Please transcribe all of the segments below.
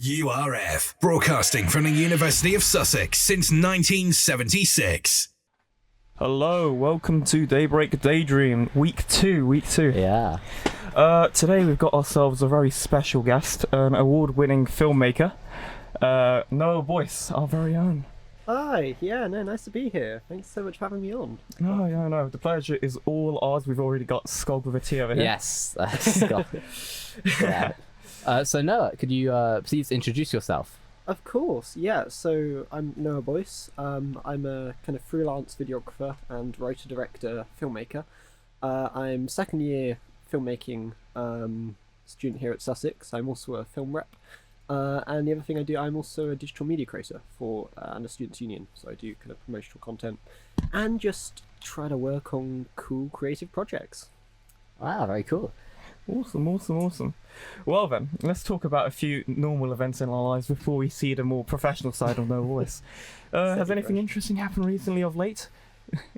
URF, broadcasting from the University of Sussex since 1976. Hello, welcome to Daybreak Daydream, week two. Yeah. Today we've got ourselves a very special guest, an award-winning filmmaker, Noah Boyce, our very own. Hi, nice to be here. Thanks so much for having me on. No, the pleasure is all ours. We've already got Skog with a T over here. Yes. Yeah. So Noah, could you please introduce yourself? Of course, yeah. So I'm Noah Boyce. I'm a kind of freelance videographer and writer-director filmmaker. I'm second year filmmaking student here at Sussex. I'm also a film rep. And the other thing I do, I'm also a digital media creator for and a students' union. So I do kind of promotional content and just try to work on cool creative projects. Wow, very cool. Awesome. Well then, let's talk about a few normal events in our lives before we see the more professional side of Noah Boyce. Has anything interesting happened recently of late?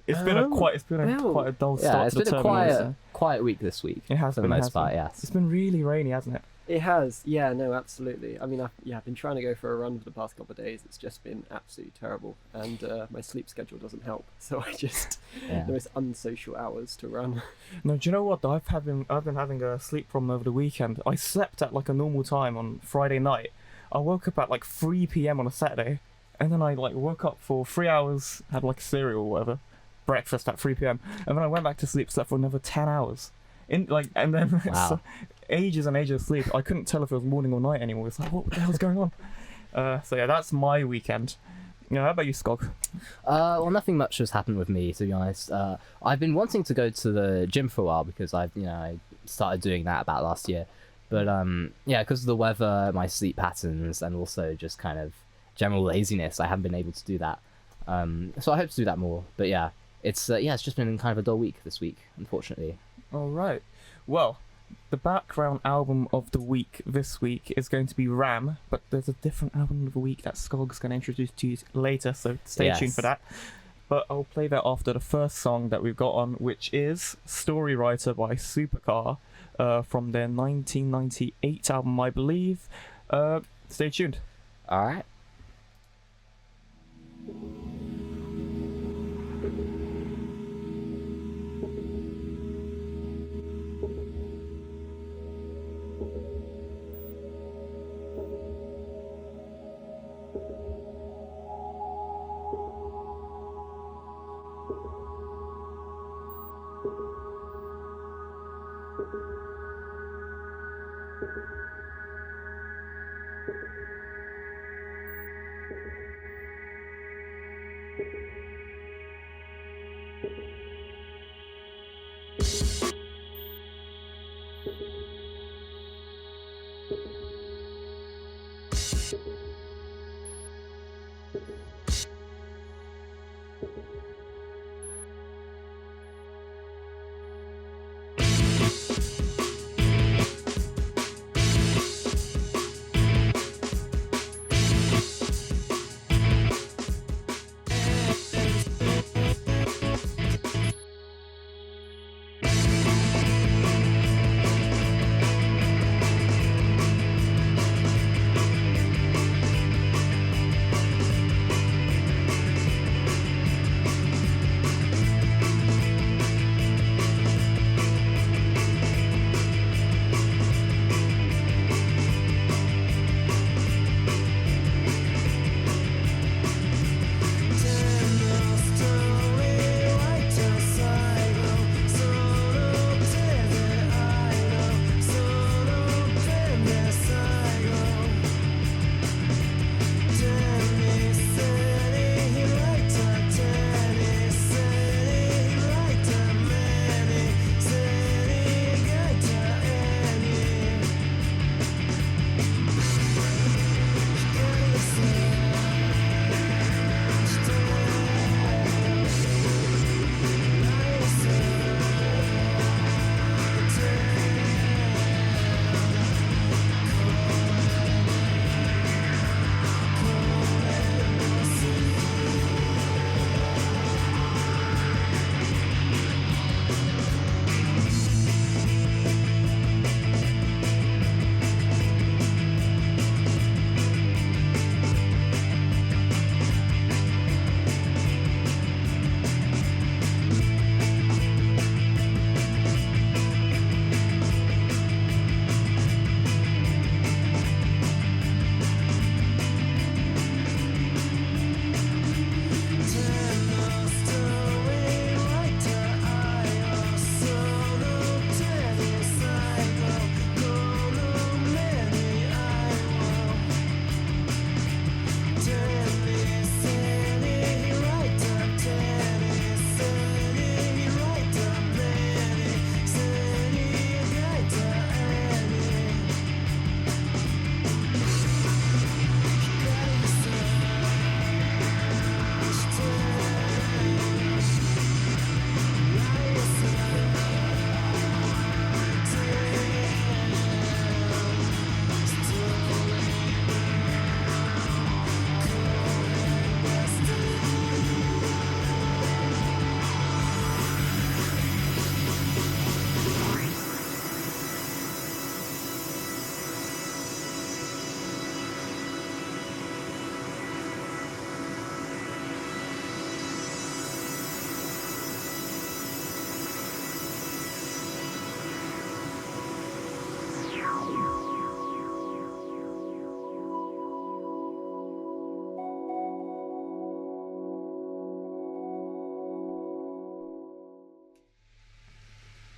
It's been quite a dull start to the term. Yeah, it's been a quiet week this week. It has for been, the most part, yes. It's been really rainy, hasn't it? It has, yeah, no, absolutely. I mean, I've been trying to go for a run for the past couple of days. It's just been absolutely terrible, and my sleep schedule doesn't help. So I just the most unsocial hours to run. No, do you know what? I've been having a sleep problem over the weekend. I slept at like a normal time on Friday night. I woke up at like 3 p.m. on a Saturday, and then I like woke up for 3 hours, had like cereal or whatever, breakfast at 3 p.m. and then I went back to sleep, slept for another 10 hours. And then wow. Ages and ages of sleep. I couldn't tell if it was morning or night anymore. It's like, what the hell's going on? So yeah, that's my weekend. How about you, Skog? Well, nothing much has happened with me, to be honest. I've been wanting to go to the gym for a while because I started doing that about last year. But because of the weather, my sleep patterns, and also just kind of general laziness, I haven't been able to do that. So I hope to do that more. But yeah, it's just been kind of a dull week this week, unfortunately. All right. Well, the background album of the week this week is going to be Ram, but there's a different album of the week that Skog's going to introduce to you later, so stay tuned for that. But I'll play that after the first song that we've got on, which is Story Writer by Supercar from their 1998 album, I believe. Stay tuned. All right.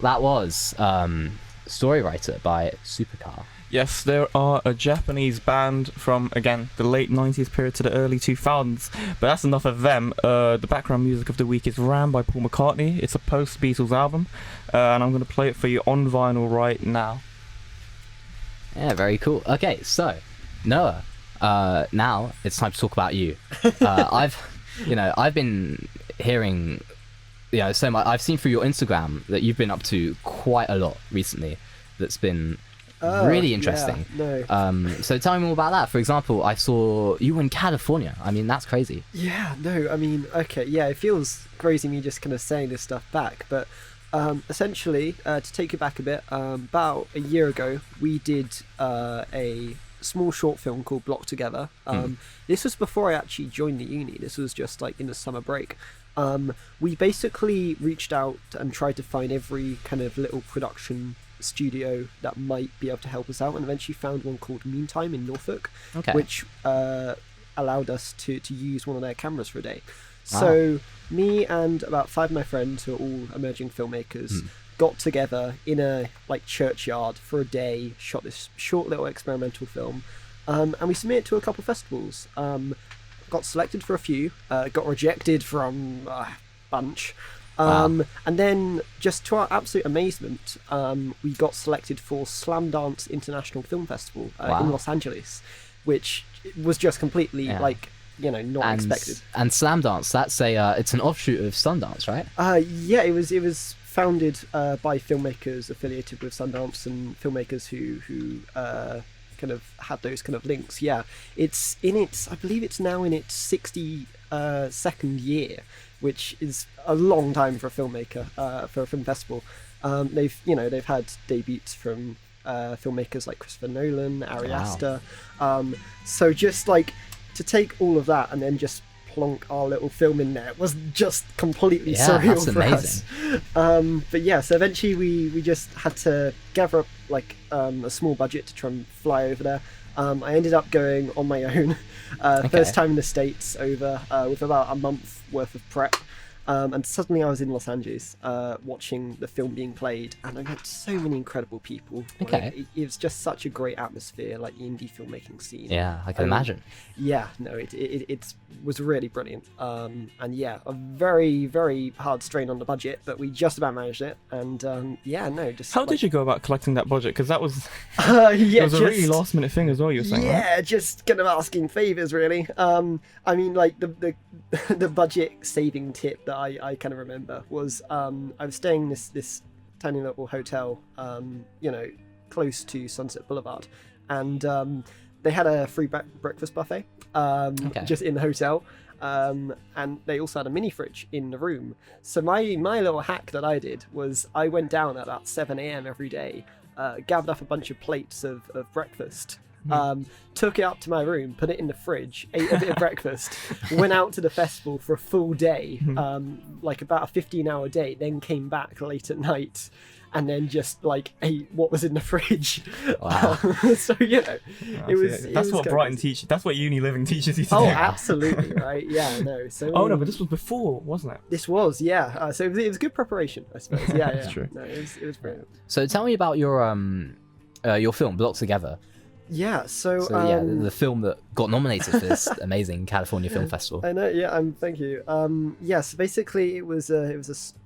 That was Storywriter by Supercar. Yes, they are a Japanese band from, again, the late 90s period to the early 2000s. But that's enough of them. The background music of the week is Ram by Paul McCartney. It's a post-Beatles album. And I'm going to play it for you on vinyl right now. Yeah, very cool. Okay, so, Noah, now it's time to talk about you. I've been hearing, so much. I've seen through your Instagram that you've been up to quite a lot recently that's been really interesting. Yeah, no. So tell me more about that. For example, I saw you were in California. I mean, that's crazy. Yeah, no, I mean, okay, yeah, it feels crazy me just kind of saying this stuff back, but essentially, to take you back a bit, about a year ago, we did a small short film called Block Together. This was before I actually joined the uni. This was just like in the summer break. We basically reached out and tried to find every kind of little production studio that might be able to help us out, and eventually found one called Meantime in Norfolk, which allowed us to use one of their cameras for a day. So me and about 5 of my friends, who are all emerging filmmakers, got together in a churchyard for a day, shot this short little experimental film, and we submitted to a couple of festivals. Got selected for a few, got rejected from a bunch. And then, just to our absolute amazement, we got selected for Slam Dance International Film Festival in Los Angeles, which was just completely not expected. And Slam Dance, that's it's an offshoot of Sundance, right? Yeah, it was founded by filmmakers affiliated with Sundance and filmmakers who kind of had those kind of links. Yeah, I believe it's now in its 62nd year, which is a long time for a filmmaker, for a film festival. They've had debuts from filmmakers like Christopher Nolan, Ari Aster. So just to take all of that and then just plonk our little film in there was just completely surreal for us. But yeah, so eventually we just had to gather up a small budget to try and fly over there. I ended up going on my own, first time in the States over, with about a month worth of prep. And suddenly I was in Los Angeles, watching the film being played, and I met so many incredible people. It was just such a great atmosphere, the indie filmmaking scene. Yeah, I can imagine. Yeah, no, it was really brilliant. And yeah, a very, very hard strain on the budget, but we just about managed it. And How did you go about collecting that budget? Because that was it was a really last minute thing as well, you were saying, right? Just kind of asking favours, really. I mean, the budget saving tip that I kind of remember was I was staying in this tiny little hotel, close to Sunset Boulevard, and they had a free breakfast buffet just in the hotel, and they also had a mini fridge in the room. So my little hack that I did was I went down at about 7 a.m. every day, gathered up a bunch of plates of breakfast, took it up to my room, put it in the fridge, ate a bit of breakfast, went out to the festival for a full day, about a 15-hour day, then came back late at night, and then just ate what was in the fridge. Wow. So that's what Brighton teaches. That's what uni living teaches you to do. Oh, absolutely, right? Yeah, no. So no, but this was before, wasn't it? This was, yeah. So it was good preparation, I suppose. Yeah, That's true. No, it was brilliant. So tell me about your film, Block Together. Yeah, so the film that got nominated for this amazing California Film Festival. I know, yeah, thank you. So basically it was a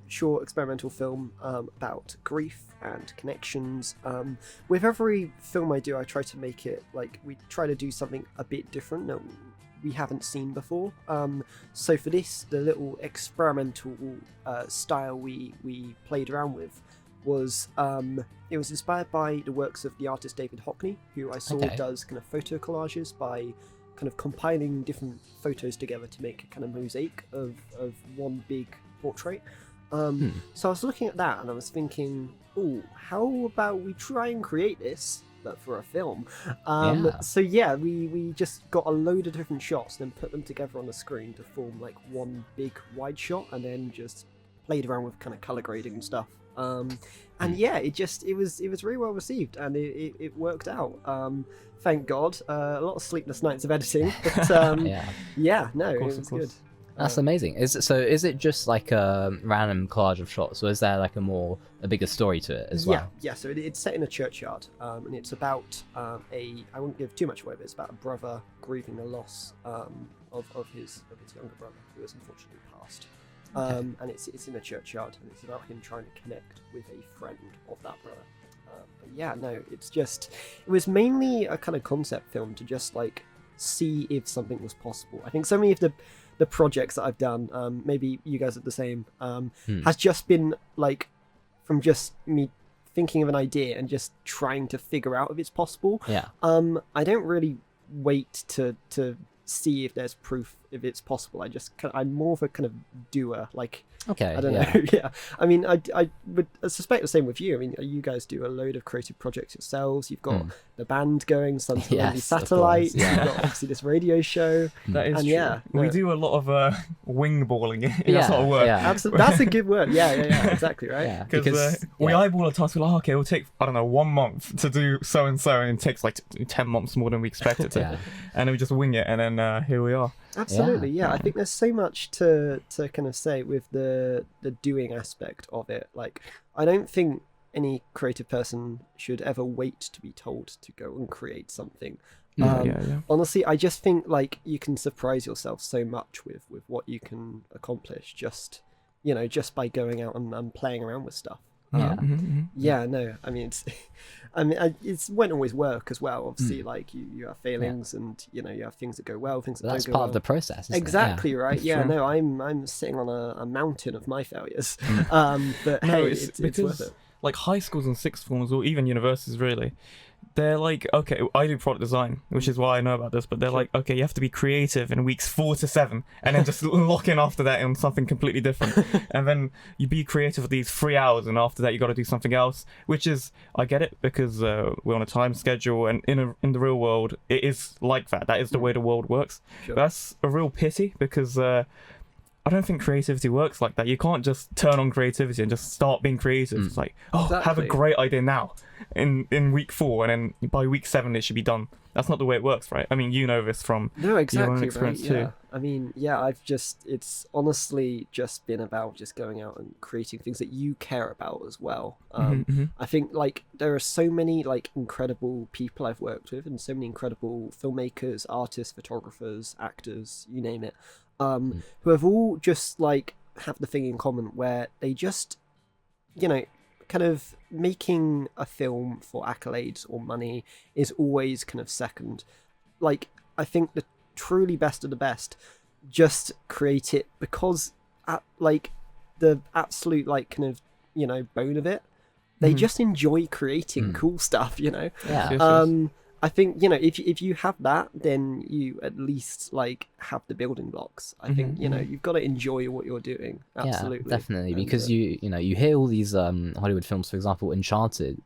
short experimental film about grief and connections. With every film I do, I try to make it we try to do something a bit different that we haven't seen before. So for this, the little experimental style we played around with was it was inspired by the works of the artist David Hockney, who I saw does kind of photo collages by kind of compiling different photos together to make a kind of mosaic of one big portrait. So I was looking at that and I was thinking, how about we try and create this but for a film? So yeah, we just got a load of different shots and then put them together on the screen to form one big wide shot, and then just played around with kind of color grading and stuff. And yeah, it was really well received, and it worked out. Thank God. A lot of sleepless nights of editing, but it was good. That's amazing. Is it just like a random collage of shots, or is there like a bigger story to it as well? Yeah. So it's set in a churchyard, and it's about I won't give too much away, but it's about a brother grieving the loss of his younger brother who has unfortunately passed. And it's in a churchyard, and it's about him trying to connect with a friend of that brother. But yeah, no, it was mainly a kind of concept film to just like see if something was possible. I think so many of the projects that I've done, maybe you guys are the same, has just been like from just me thinking of an idea and just trying to figure out if it's possible. Yeah. I don't really wait to see if there's proof if it's possible. I'm more of a kind of doer. Like, Okay. I don't know. Yeah. I mean, I would suspect the same with you. I mean, you guys do a load of creative projects yourselves. You've got the band going, Sons of Lonely Yes, Satellite. of course, yeah. You've got obviously this radio show. That is And true. yeah, We no. do a lot of wing balling in Yeah, that sort of work. yeah. Absolutely, that's a good word. Yeah, exactly, right. Yeah, Because we eyeball a task, we're like, okay, it'll take, I don't know, 1 month to do so and so, and it takes like 10 months more than we expect it to. Yeah. And then we just wing it, and then here we are. Absolutely, Yeah. yeah. I think there's so much to kind of say with the doing aspect of it. Like, I don't think any creative person should ever wait to be told to go and create something. Yeah. Honestly, I just think like you can surprise yourself so much with what you can accomplish just by going out and playing around with stuff. Yeah. Yeah, no, I mean it won't always work as well. Obviously, like you have failings, and you have things that go well, things that That's don't go part well. of the process. Isn't Exactly, it? right? That's Yeah, true. no, I'm sitting on a mountain of my failures. But No, hey, it's it's worth because it. like high schools and sixth forms, or even universities, really, they're like, okay, I do product design, which is why I know about this, but they're like, okay, you have to be creative in weeks 4 to 7, and then just lock in after that on something completely different. And then you be creative for these 3 hours, and after that you got to do something else, which is, I get it, because we're on a time schedule, and in the real world, it is like that. That is the way the world works. Sure. That's a real pity, because I don't think creativity works like that. You can't just turn on creativity and just start being creative. It's like, have a Exactly. great idea now in week 4, and then by week 7 it should be done. That's not the way it works, right? I mean, you know this from No, your own exactly, right? experience Yeah. too. I mean, yeah, it's honestly just been about just going out and creating things that you care about as well. I think like there are so many like incredible people I've worked with, and so many incredible filmmakers, artists, photographers, actors, you name it, who have all just like have the thing in common where they just, kind of making a film for accolades or money is always kind of second. Like, I think the truly best of the best just create it because like the absolute like kind of bone of it, they just enjoy creating cool stuff. Yeah. Yes. I think if you have that, then you at least like have the building blocks. I think you've got to enjoy what you're doing. Absolutely, Yeah, definitely. And, Because you hear all these Hollywood films, for example, Uncharted,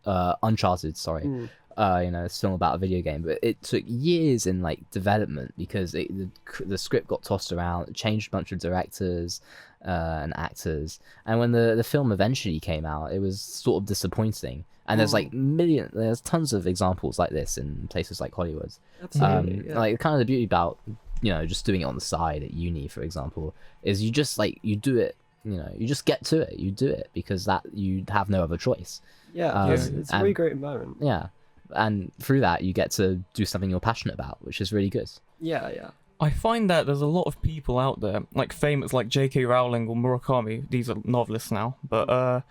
sorry. It's a film about a video game, but it took years in like development because the script got tossed around, it changed a bunch of directors and actors, and when the film eventually came out, it was sort of disappointing. And there's tons of examples like this in places like Hollywood. absolutely, yeah. Like kind of the beauty about just doing it on the side at uni, for example, is you just like you do it. You just get to it. You do it because that you have no other choice. Yeah, it's a really great environment. Yeah, and through that you get to do something you're passionate about, which is really good. Yeah. I find that there's a lot of people out there, like famous, like J.K. Rowling or Murakami. These are novelists now, but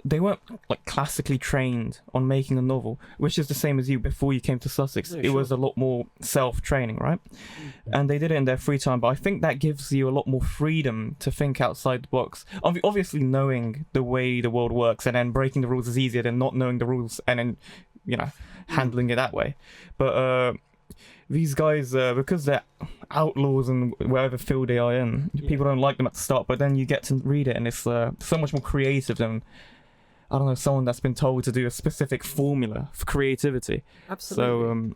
they weren't like classically trained on making a novel, which is the same as you before you came to Sussex. Yeah, it was a lot more self-training, right? And they did it in their free time, but I think that gives you a lot more freedom to think outside the box. Obviously knowing the way the world works, and then breaking the rules is easier than not knowing the rules and then handling it that way. But these guys, because they're outlaws in wherever field they are in, people don't like them at the start, but then you get to read it and it's so much more creative than, I don't know, someone that's been told to do a specific formula for creativity. Absolutely.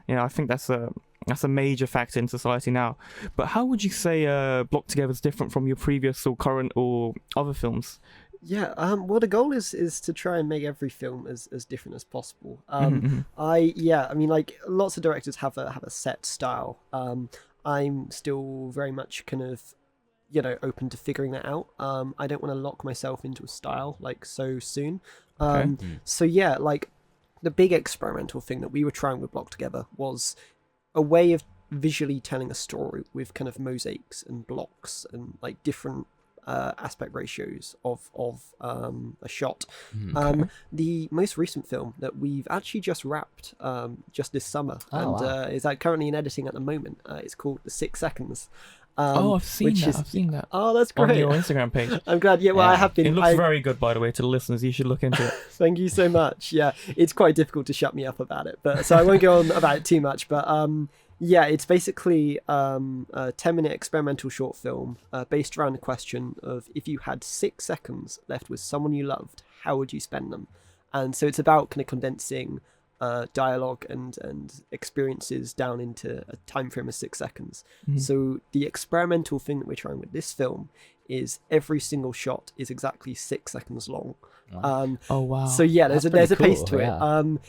So, I think that's a major factor in society now. But how would you say Block Together is different from your previous or current or other films? Yeah, well, the goal is to try and make every film as different as possible. I mean, like lots of directors have a set style. I'm still very much kind of, open to figuring that out. I don't want to lock myself into a style like so soon. So yeah, like the big experimental thing that we were trying with Block Together was a way of visually telling a story with kind of mosaics and blocks and like different aspect ratios of a shot. The most recent film that we've actually just wrapped just this summer is currently in editing at the moment. It's called The 6 Seconds. I've seen that. Oh, that's great. On your Instagram page. I'm glad. Yeah, well, I have been. It looks very good, by the way, to the listeners. You should look into it. Thank you so much. Yeah, it's quite difficult to shut me up about it, but so I won't go on about it too much. But yeah, it's basically a 10-minute experimental short film based around the question of if you had 6 seconds left with someone you loved, how would you spend them? And so it's about kind of condensing dialogue and experiences down into a time frame of 6 seconds. So the experimental thing that we're trying with this film is every single shot is exactly 6 seconds long. Oh wow! So yeah, there's a pace to it.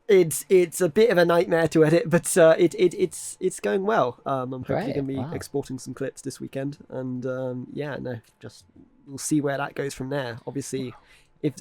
It's a bit of a nightmare to edit, but it's going well. I'm hopefully going to be exporting some clips this weekend, and we'll see where that goes from there. Obviously, if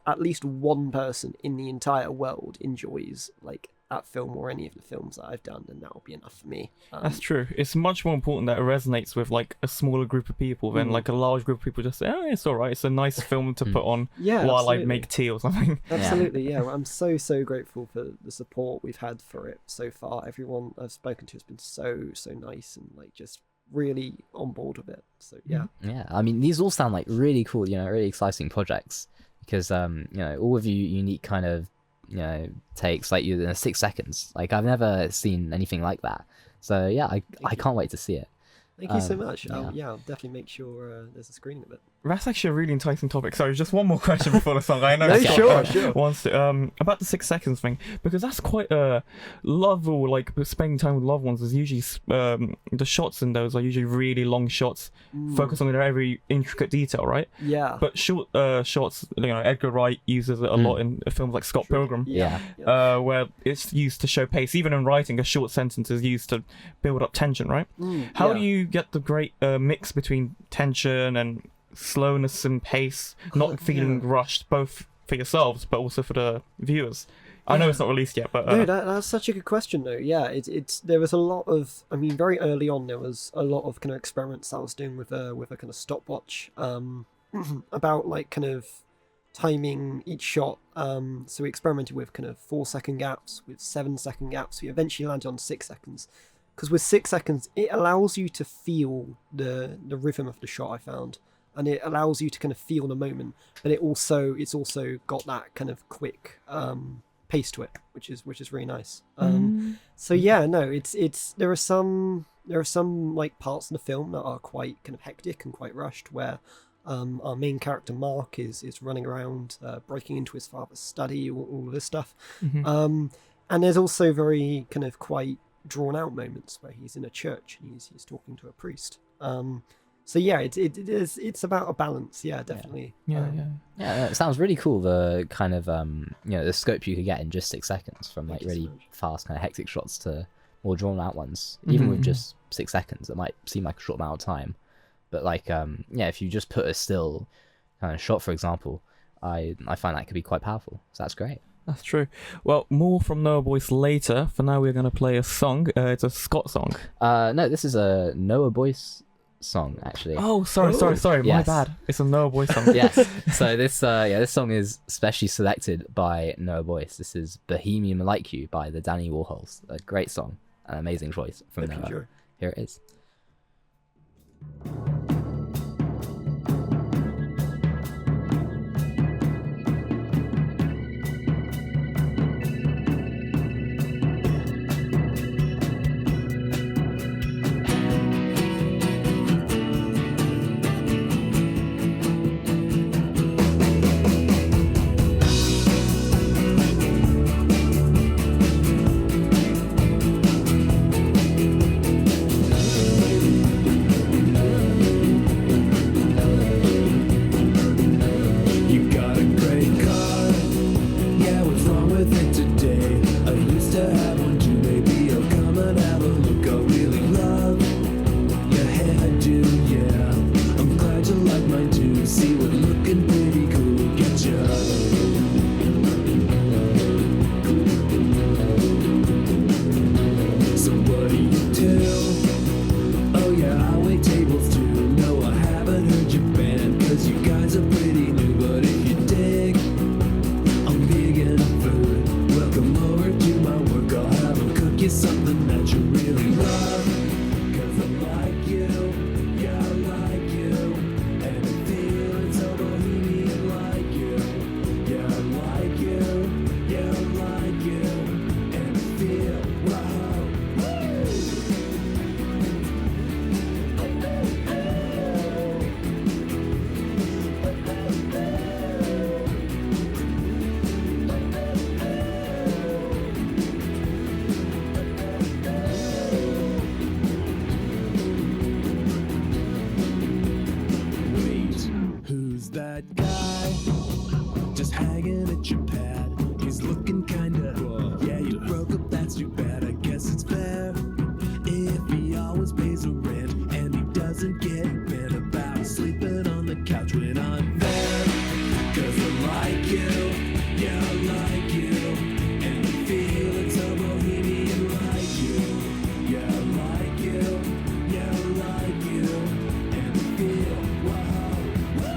at least one person in the entire world enjoys like that film or any of the films that I've done, then that will be enough for me. That's true. It's much more important that it resonates with like a smaller group of people than like a large group of people just say, oh, it's all right. It's a nice film to put on while absolutely. I make tea or something. Absolutely, yeah. Well, I'm so grateful for the support we've had for it so far. Everyone I've spoken to has been so nice and like just really on board with it. So yeah. Yeah, I mean, these all sound like really cool, really exciting projects because all of you unique kind of takes like you in 6 seconds. Like I've never seen anything like that. So yeah, I can't wait to see it. Thank you so much. I'll definitely make sure there's a screening of it. That's actually a really enticing topic. Sorry, just one more question before the song. I know. No, sure. Wants to, about the 6 seconds thing, because that's quite love or like spending time with loved ones is usually the shots in those are usually really long shots, focus on every intricate detail, right? Yeah. But short shots, Edgar Wright uses it a lot in films like Scott Pilgrim. Where it's used to show pace. Even in writing, a short sentence is used to build up tension, right? How do you get the great mix between tension and slowness and pace, not feeling rushed, both for yourselves but also for the viewers? I know it's not released yet, but no, that's such a good question though. Yeah, it's there was a lot of, I mean, very early on there was a lot of kind of experiments I was doing with a kind of stopwatch about like kind of timing each shot. So we experimented with kind of 4-second gaps, with 7-second gaps. We eventually landed on 6 seconds. Because with 6 seconds, it allows you to feel the rhythm of the shot, I found. And it allows you to kind of feel the moment. But it's also got that kind of quick pace to it, which is really nice. So yeah, no, it's there are some like parts in the film that are quite kind of hectic and quite rushed, where our main character Mark is running around, breaking into his father's study, all of this stuff. And there's also very kind of quite drawn out moments where he's in a church and he's talking to a priest. So yeah, it's about a balance. Yeah, definitely. Yeah, it sounds really cool. The kind of the scope you could get in just 6 seconds, from like really fast kind of hectic shots to more drawn out ones. Even with just 6 seconds, it might seem like a short amount of time, but like if you just put a still kind of shot, for example, I find that could be quite powerful. So that's great. That's true. Well, more from Noah Boyce later. For now, we're going to play a song. It's a Scott song. No, this is a Noah Boyce song, actually. Oh, sorry. Yes. My bad. It's a Noah Boyce song. Yes. So this song is specially selected by Noah Boyce. This is Bohemian Like You by the Danny Warhols. A great song. An amazing choice from Noah. Sure. Here it is. make you something that you really love. 'Cause I like you, yeah, I like you. And I feel it's so bohemian like you. Yeah, I like you, yeah, I like you. And I feel, wow, woo! Wait, who's that guy? Just hanging at your pad. He's looking kinda. Yeah, you broke up, that's too bad. I guess it's fair. If he always pays the rent and he doesn't get bent about sleeping on the couch when I'm there. 'Cause I like you, yeah, I like you. And I feel it's so bohemian like you. Yeah, I like you, yeah, I like you. And I feel, wow, woo!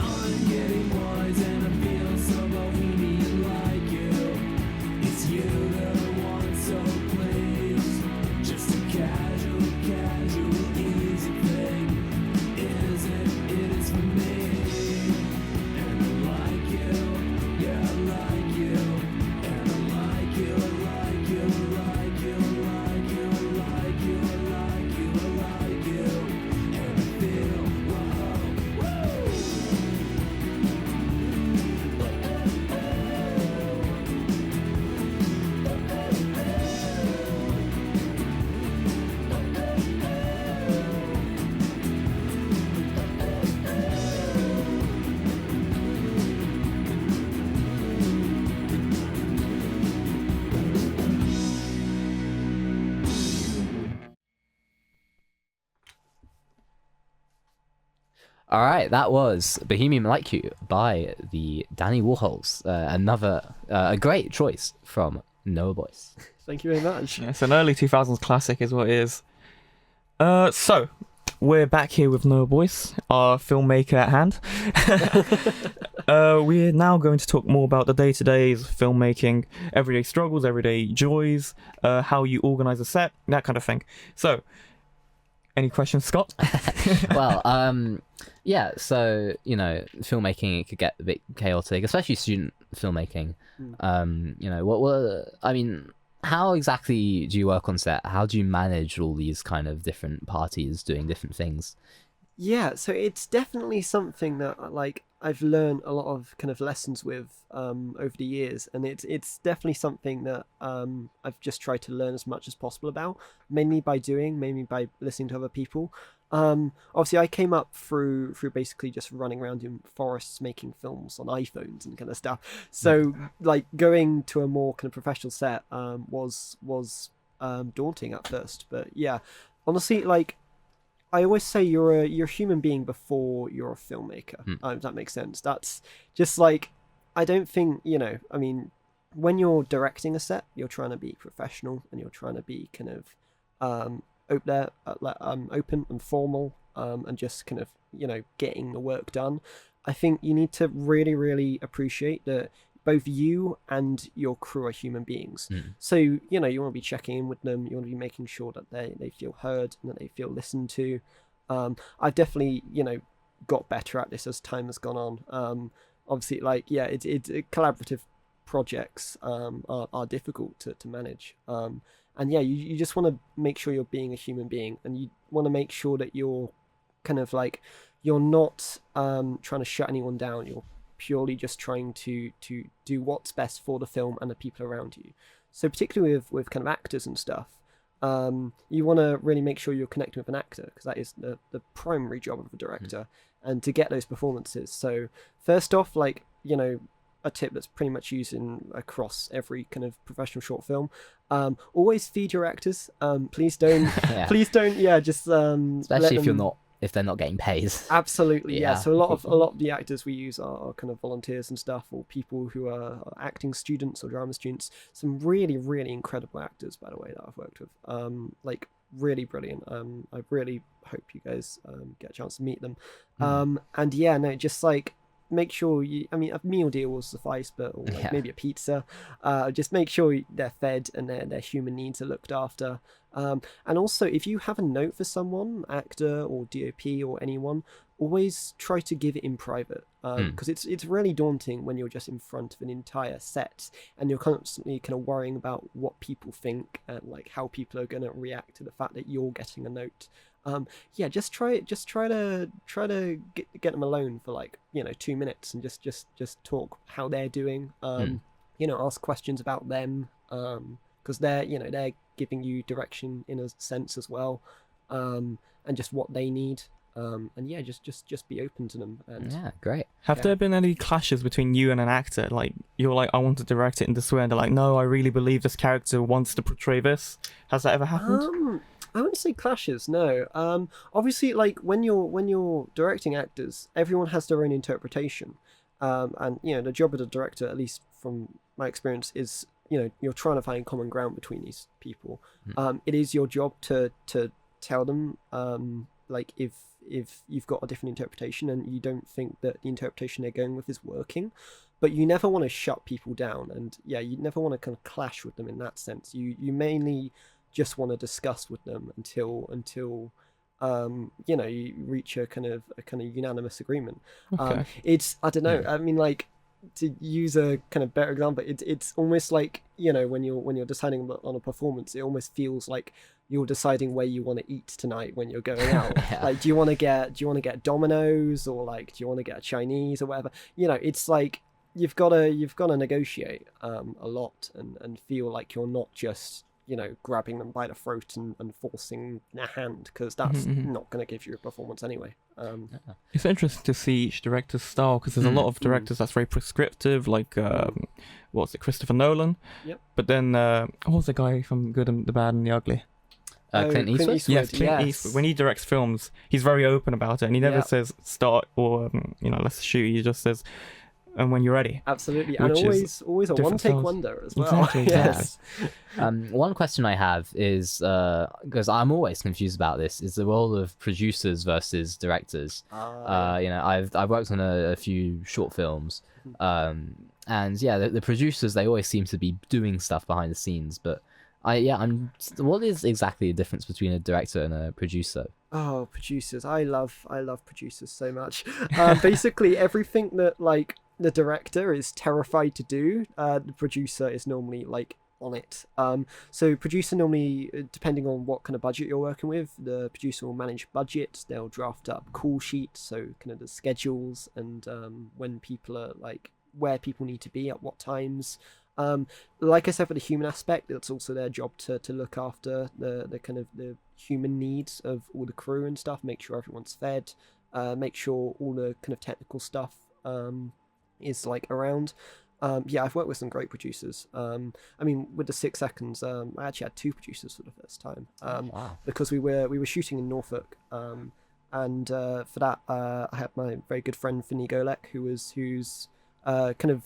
I'm getting wise and I feel so bohemian like you. It's you that I want, so please. Just a casual, easy thing. Is it? It is for me. And I like you, yeah, I like you. And I like you, I like you, I like you, I like you, I like you, I like you, I like you. And I feel, wow, woo! All right, that was Bohemian Like You by the Danny Warhols. Another a great choice from Noah Boyce. Thank you very much. Yeah, it's an early 2000s classic is what it is. So, we're back here with Noah Boyce, our filmmaker at hand. We're now going to talk more about the day-to-days of filmmaking, everyday struggles, everyday joys, how you organise a set, that kind of thing. So, any questions, Scott? Well, yeah, so, you know, filmmaking, it could get a bit chaotic, especially student filmmaking. You know, I mean, how exactly do you work on set? How do you manage all these kind of different parties doing different things? Yeah, so it's definitely something that like I've learned a lot of kind of lessons with over the years, and it's definitely something that I've just tried to learn as much as possible about, mainly by listening to other people. Obviously I came up through basically just running around in forests making films on iPhones and kind of stuff. So like going to a more kind of professional set was daunting at first, but yeah, honestly, like I always say you're a human being before you're a filmmaker. If that makes sense. That's just like, I don't think, you know, I mean, when you're directing a set, you're trying to be professional and you're trying to be kind of open and formal, and just kind of, you know, getting the work done. I think you need to really, really appreciate that both you and your crew are human beings. So, you know, you want to be checking in with them, you want to be making sure that they feel heard and that they feel listened to. I've definitely, you know, got better at this as time has gone on. Obviously, like, yeah, it's collaborative projects are difficult to manage. And yeah, you just want to make sure you're being a human being, and you want to make sure that you're kind of like, you're not trying to shut anyone down. You're purely just trying to do what's best for the film and the people around you. So particularly with kind of actors and stuff, you want to really make sure you're connecting with an actor, because that is the primary job of a director, and to get those performances. So first off, like, you know, a tip that's pretty much used across every kind of professional short film, always feed your actors. Please don't Yeah. please don't, yeah, just Especially if you're not if they're not getting paid. Absolutely, yeah. Yeah. So a lot of the actors we use are kind of volunteers and stuff, or people who are acting students or drama students. Some really, really incredible actors, by the way, that I've worked with. Like really brilliant. I really hope you guys get a chance to meet them. And yeah, no, just like make sure a meal deal will suffice, but or like maybe a pizza. Just make sure they're fed and their human needs are looked after. And also, if you have a note for someone, actor or DOP or anyone, always try to give it in private, because it's really daunting when you're just in front of an entire set and you're constantly kind of worrying about what people think and like how people are going to react to the fact that you're getting a note. Just try to get them alone for like 2 minutes and just talk how they're doing. Ask questions about them, because they're giving you direction in a sense as well, and just what they need. Just be open to them. And Yeah, great. Have there been any clashes between you and an actor? Like, you're like, I want to direct it in this way, and they're like, no, I really believe this character wants to portray this. Has that ever happened? I wouldn't say clashes, no. Obviously, like when you're directing actors, everyone has their own interpretation. And the job of the director, at least from my experience, is you're trying to find common ground between these people. It is your job to tell them, like if you've got a different interpretation and you don't think that the interpretation they're going with is working, but you never want to shut people down, and you never want to kind of clash with them in that sense. You mainly just want to discuss with them until you reach a kind of unanimous agreement. Okay. It's, I don't know, I mean, like, to use a kind of better example, it's almost like when you're deciding on a performance, it almost feels like you're deciding where you want to eat tonight when you're going out. Like, do you want to get Domino's, or like do you want to get a Chinese or whatever? It's like you've got to negotiate a lot and feel like you're not just grabbing them by the throat and forcing their hand, because that's not going to give you a performance anyway. It's interesting to see each director's style, because there's a lot of directors that's very prescriptive, like what's it, Christopher Nolan. Yep. But then what was the guy from Good and the Bad and the Ugly? Clint Eastwood? Yes, Clint Eastwood. When he directs films, he's very open about it, and he never says start or let's shoot. He just says, and when you're ready. Absolutely, and always a one-take wonder as well. Exactly. Yes. One question I have is, because I'm always confused about this, is the role of producers versus directors. I've worked on a few short films, and the producers, they always seem to be doing stuff behind the scenes, but what is exactly the difference between a director and a producer? Oh, producers! I love producers so much. Basically, everything that like the director is terrified to do, the producer is normally like on it. So producer normally, depending on what kind of budget you're working with, the producer will manage budgets. They'll draft up call sheets, so kind of the schedules and when people are like where people need to be at what times. Like I said, for the human aspect, it's also their job to look after the kind of the human needs of all the crew and stuff, make sure everyone's fed, make sure all the kind of technical stuff is like around. I've worked with some great producers. With the 6 Seconds, I actually had 2 producers for the first time, because we were shooting in Norfolk, and for that I had my very good friend Finny Golek, who's kind of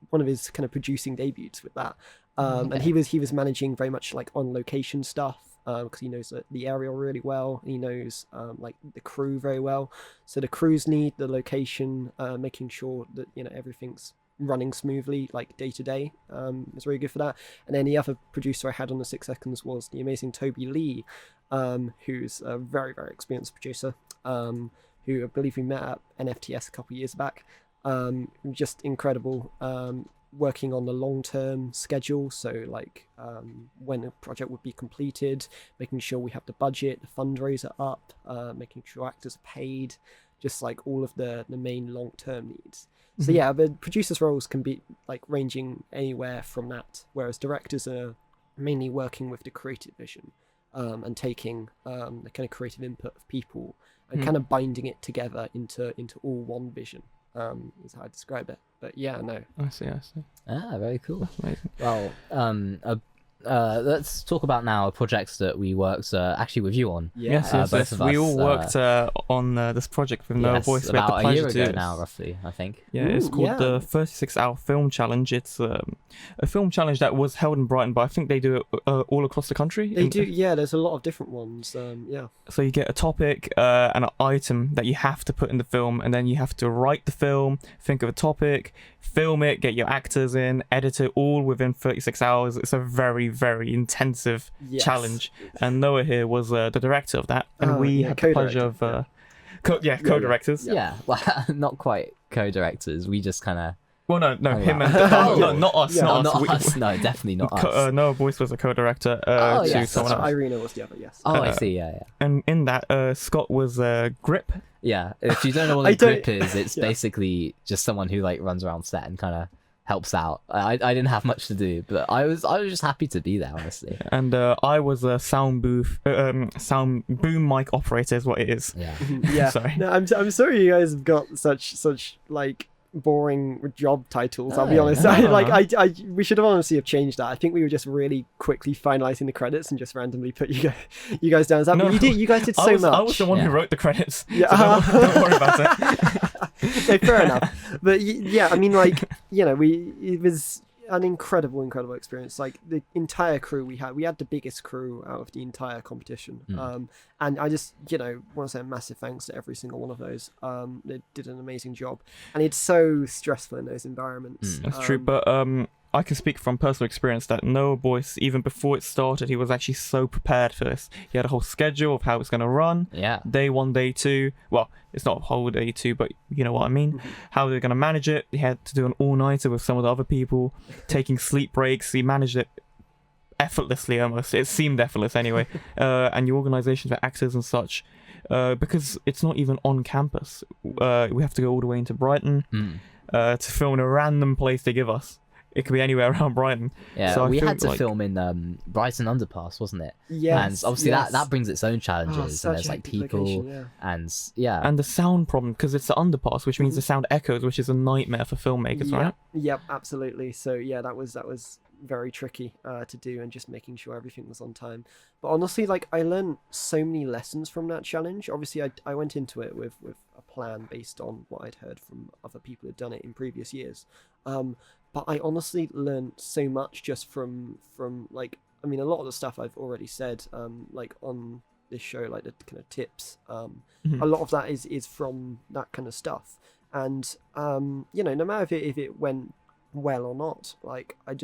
one of his kind of producing debuts with that, and he was managing very much like on location stuff, because he knows the area really well. He knows like the crew very well, so the crews need the location, making sure that everything's running smoothly like day to day. Is very good for that. And then the other producer I had on the 6 Seconds was the amazing Toby Lee, who's a very, very experienced producer, who I believe we met at NFTS a couple of years back. Just incredible, working on the long-term schedule, so like when a project would be completed, making sure we have the budget, the fundraiser up, making sure actors are paid, just like all of the main long-term needs. So the producers' roles can be like ranging anywhere from that, whereas directors are mainly working with the creative vision, and taking the kind of creative input of people and kind of binding it together into all one vision. Is how I describe it. But I know. I see. Very cool. That's amazing. Well, let's talk about now projects that we worked actually with you on. Yes, both yes. of We us, all worked on this project with Noah Yes, Boyce. We had the about a pleasure year to do ago it. now, roughly, I think. Yeah, it's Ooh, called yeah. the 36-hour film challenge. It's a film challenge that was held in Brighton, but I think they do it all across the country. They do, yeah. There's a lot of different ones. Yeah. So you get a topic and an item that you have to put in the film, and then you have to write the film, think of a topic, film it, get your actors in, edit it all within 36 hours. It's a very, very intensive Yes. challenge. And Noah here was the director of that, and Oh, we yeah, had the pleasure of co-directors. Yeah, well, not quite co-directors. We just kind of. Well, no, Oh, him wow. and no, not us, Yeah. not No, us. not We- us. No, definitely not us. Noah Boyce was a co-director Oh, to yes, someone that's else. Irina was the other. Yes. Oh, I see. Yeah, yeah. And in that, Scott was Grip. Yeah, if you don't know what I a don't- grip is, it's Yeah. basically just someone who like runs around set and kind of helps out. I didn't have much to do, but I was just happy to be there, honestly. And I was a sound boom mic operator is what it is. Yeah. Yeah. Sorry. No, I'm sorry you guys have got such like boring job titles. I'll be No, honest. no, I we should have honestly have changed that. I think we were just really quickly finalizing the credits and just randomly put you guys down as that. No, But you guys did so I was much. the one who Yeah. wrote the credits. Yeah. So don't worry about it. No, fair enough. But yeah, I mean, like, you know, it was an incredible experience. Like the entire crew we had the biggest crew out of the entire competition. And I just, you know, want to say a massive thanks to every single one of those. They did an amazing job, and it's so stressful in those environments. That's true, but I can speak from personal experience that Noah Boyce, even before it started, he was actually so prepared for this. He had a whole schedule of how it's going to run. Yeah. Day 1, day 2. Well, it's not a whole day 2, but you know what I mean. How they're going to manage it. He had to do an all-nighter with some of the other people, taking sleep breaks. He managed it effortlessly almost. It seemed effortless anyway. And your organisation for actors and such. Because it's not even on campus. We have to go all the way into Brighton to film in a random place they give us. It could be anywhere around Brighton. Yeah, So I we feel had to like- film in Brighton Underpass, wasn't it? Yes, And obviously yes. that brings its own Oh, challenges, such and a there's like hectic people, location, yeah. and yeah, And the sound problem, because it's the underpass, which means the sound echoes, which is a nightmare for filmmakers, right? Yep, absolutely. So yeah, that was very tricky to do, and just making sure everything was on time. But honestly, like, I learned so many lessons from that challenge. Obviously, I went into it with a plan based on what I'd heard from other people who'd done it in previous years. But I honestly learned so much just from like, I mean, a lot of the stuff I've already said, like on this show, like the kind of tips. A lot of that is from that kind of stuff. And you know, no matter if it went well or not, like, I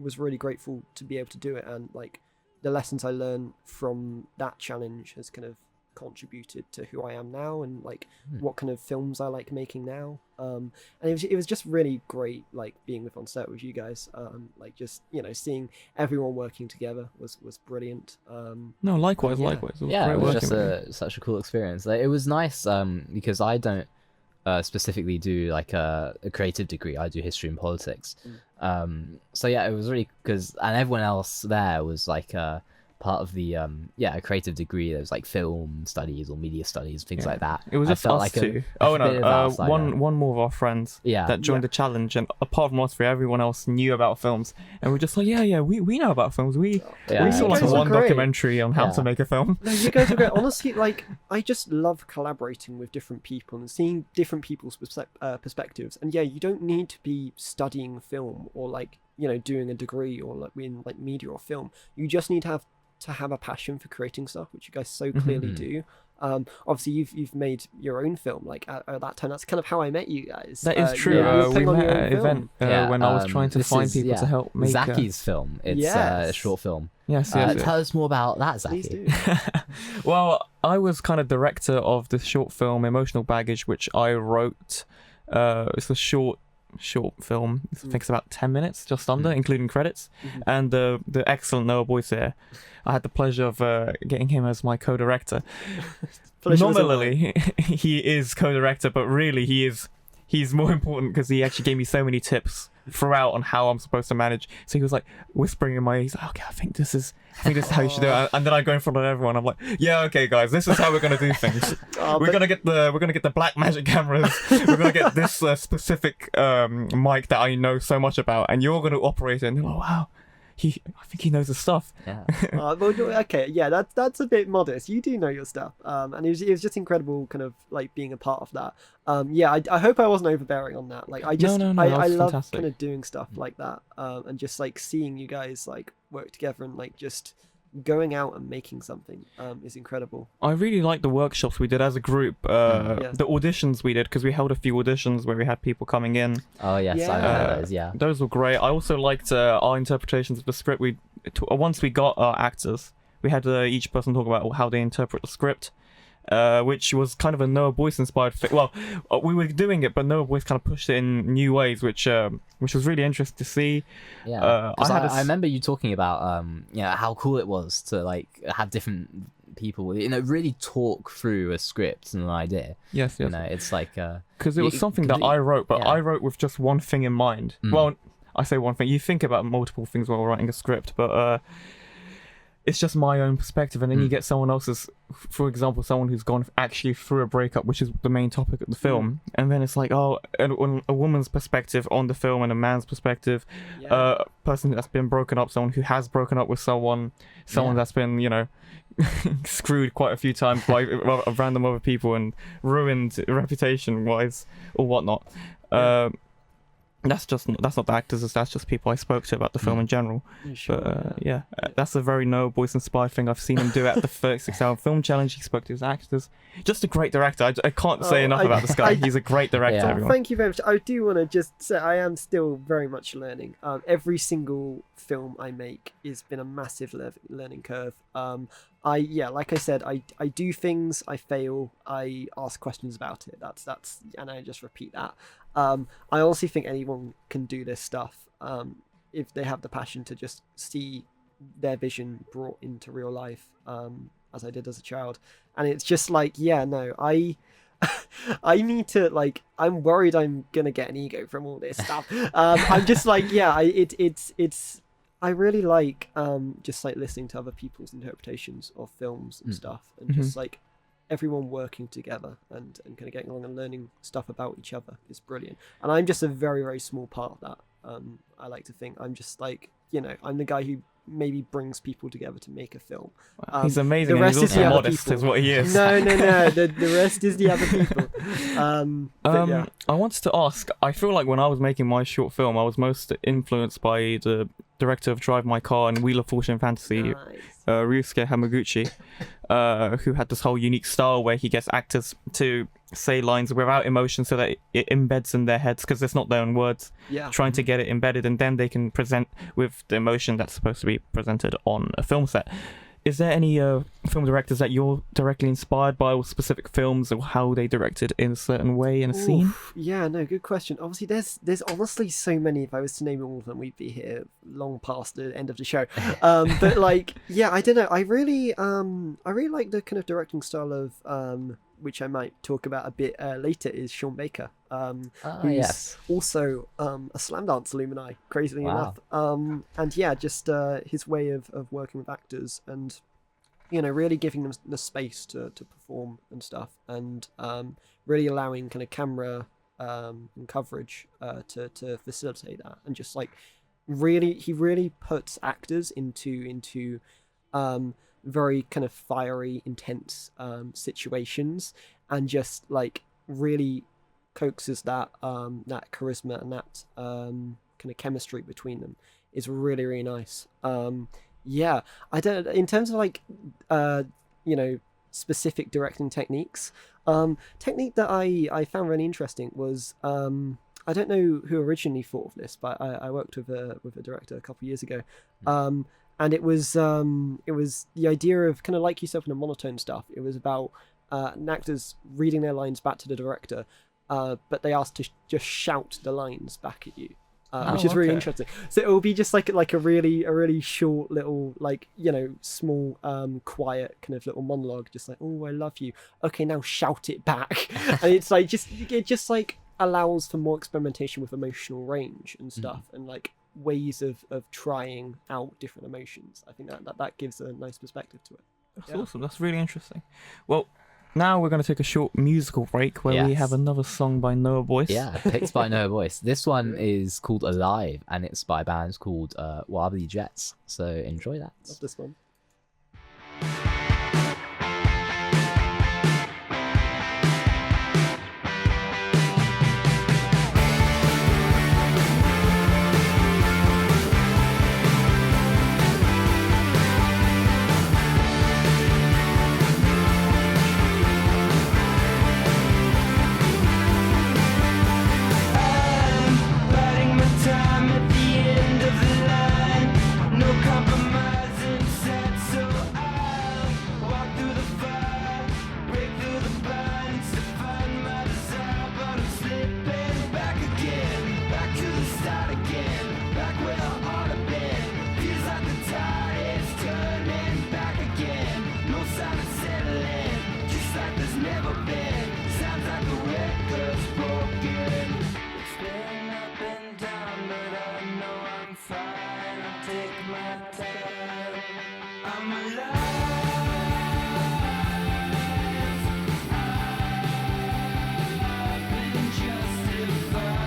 was really grateful to be able to do it, and like the lessons I learned from that challenge has kind of contributed to who I am now, and like what kind of films I like making now. And it was just really great, like being on set with you guys. Like, just, you know, seeing everyone working together was brilliant. No, likewise, Yeah. likewise. It was yeah, great it was working just with you. such a cool experience. Like, it was nice because I don't specifically do like a creative degree. I do history and politics. So yeah, it was really and everyone else there was like part of the a creative degree. There was like film studies or media studies, things Yeah. like that. It was I just felt us like two. a Oh bit of no, outsider. one more of our friends Yeah. that joined the challenge, and apart from us three, everyone else knew about films, and we're just like, yeah, we know about films. We Yeah. saw You like guys were one great. documentary on how Yeah. to make a film. No, you guys are great. Honestly, like, I just love collaborating with different people and seeing different people's perspectives. And yeah, you don't need to be studying film or, like, you know, doing a degree or like in like media or film. You just need to have a passion for creating stuff, which you guys so clearly do. Obviously you've made your own film, like at that time. That's kind of how I met you guys. That is true. you were We putting on met your at own an film. event Yeah, when I was trying to this find is, people to help make. Zaki's film. It's a Yes. short film. Yes. Tell us more about that, Please Zaki. do. Well, I was kind of director of this short film, Emotional Baggage, which I wrote. It's a short film. I think it's about 10 minutes, just under, including credits. And the excellent Noah Boyce here, I had the pleasure of getting him as my co-director. Pleasure was all mine. Nominally, he is co-director, but really he's more important because he actually gave me so many tips throughout on how I'm supposed to manage. So he was like whispering in my ear, he's like, okay, I think this is how you should do it. And then I go in front of everyone, I'm like, yeah, okay guys, this is how we're gonna do things. We're gonna get the black magic cameras, we're gonna get this specific mic that I know so much about, and you're gonna operate it. And they're like, wow, I think he knows his stuff. Yeah. Well, okay, yeah, that's a bit modest. You do know your stuff, and it was just incredible, kind of like being a part of that. Yeah, I hope I wasn't overbearing on that. Like, I just No, I that's love fantastic. kind of doing stuff like that, and just like seeing you guys like work together and like just going out and making something is incredible. I really like the workshops we did as a group. Yeah. The auditions we did, because we held a few auditions where we had people coming in. Oh yes, I Yeah. remember those. Yeah. Those were great. I also liked our interpretations of the script. Once we got our actors, we had each person talk about how they interpret the script, which was kind of a Noah Boyce inspired thing. Well, we were doing it, but Noah Boyce kind of pushed it in new ways, which was really interesting to see. Yeah. 'Cause I had I remember you talking about how cool it was to like have different people really talk through a script and an idea. Yes. It's like Because it was something that complete- I wrote, but yeah. I wrote with just one thing in mind. Well, I say one thing. You think about multiple things while writing a script, but it's just my own perspective, and then you get someone else's. For example, someone who's gone actually through a breakup, which is the main topic of the film, and then it's like, a woman's perspective on the film and a man's perspective, Yeah. a person that's been broken up, someone who has broken up with someone that's been, screwed quite a few times by random other people and ruined reputation-wise or whatnot. That's not the actors, that's just people I spoke to about the film in general. Sure, But that's a very Noah Boyce inspired thing. I've seen him do it at the 36-hour film challenge. He spoke to his actors. Just a great director. I can't say enough about this guy. He's a great director, Yeah. everyone. Thank you very much. I do want to just say I am still very much learning. Every single film I make has been a massive learning curve. Like I said, I do things, I fail, I ask questions about it. That's and I just repeat that. I honestly think anyone can do this stuff if they have the passion to just see their vision brought into real life, as I did as a child. And it's just like, I need to, like, I'm worried I'm gonna get an ego from all this stuff. I'm just like, I really like just like listening to other people's interpretations of films and stuff, and just like everyone working together and kind of getting along and learning stuff about each other is brilliant. And I'm just a very, very small part of that. I like to think I'm just like, I'm the guy who maybe brings people together to make a film. He's amazing, the and he's rest is also the other modest, people. is what he is. No. The rest is the other people. But yeah. I wanted to ask, I feel like when I was making my short film, I was most influenced by the director of Drive My Car and Wheel of Fortune Fantasy, Nice. Ryusuke Hamaguchi, who had this whole unique style where he gets actors to say lines without emotion so that it embeds in their heads, because it's not their own words, Yeah. trying to get it embedded, and then they can present with the emotion that's supposed to be presented on a film set. Is there any film directors that you're directly inspired by, or specific films, or how they directed in a certain way in a scene? Yeah, no, good question. Obviously, there's honestly so many. If I was to name all of them, we'd be here long past the end of the show. But like, yeah, I don't know. I really like the kind of directing style of which I might talk about a bit later, is Sean Baker. Who's yes. also a slam dance alumni, crazily Wow. enough. And yeah, just his way of working with actors and really giving them the space to perform and stuff, and really allowing kind of camera and coverage to facilitate that, and just like he really puts actors into very kind of fiery, intense situations, and just like really coaxes that charisma and that kind of chemistry between them is really, really nice. Yeah, I don't. In terms of like, specific directing techniques, technique that I found really interesting was I don't know who originally thought of this, but I worked with a director a couple of years ago, and it was the idea of kind of like yourself in a monotone stuff. It was about actors reading their lines back to the director, but they asked to just shout the lines back at you. Which is really interesting. So it will be just like a really short little, like, small quiet kind of little monologue, just like, oh, I love you, okay, now shout it back. And it's like it just like allows for more experimentation with emotional range and stuff, and like ways of trying out different emotions. I think that gives a nice perspective to it. That's awesome. That's really interesting. Well, now we're going to take a short musical break where we Yes. have another song by Noah Boyce. Yeah, picked by Noah Boyce. This one is called Alive, and it's by bands called Wobbly Jets. So enjoy that. Love this one. Biding my time at the end of the line. No compromising set, so I'll walk through the fire, break through the blinds to find my desire. But I'm slipping back again, back to the start again, back where I ought to been. Feels like the tide is turning back again. No sign of settling, just like there's never been. Sounds like the record's broken. It's been up and down, but I know I'm fine. I'll take my time. I'm alive. I've been justified.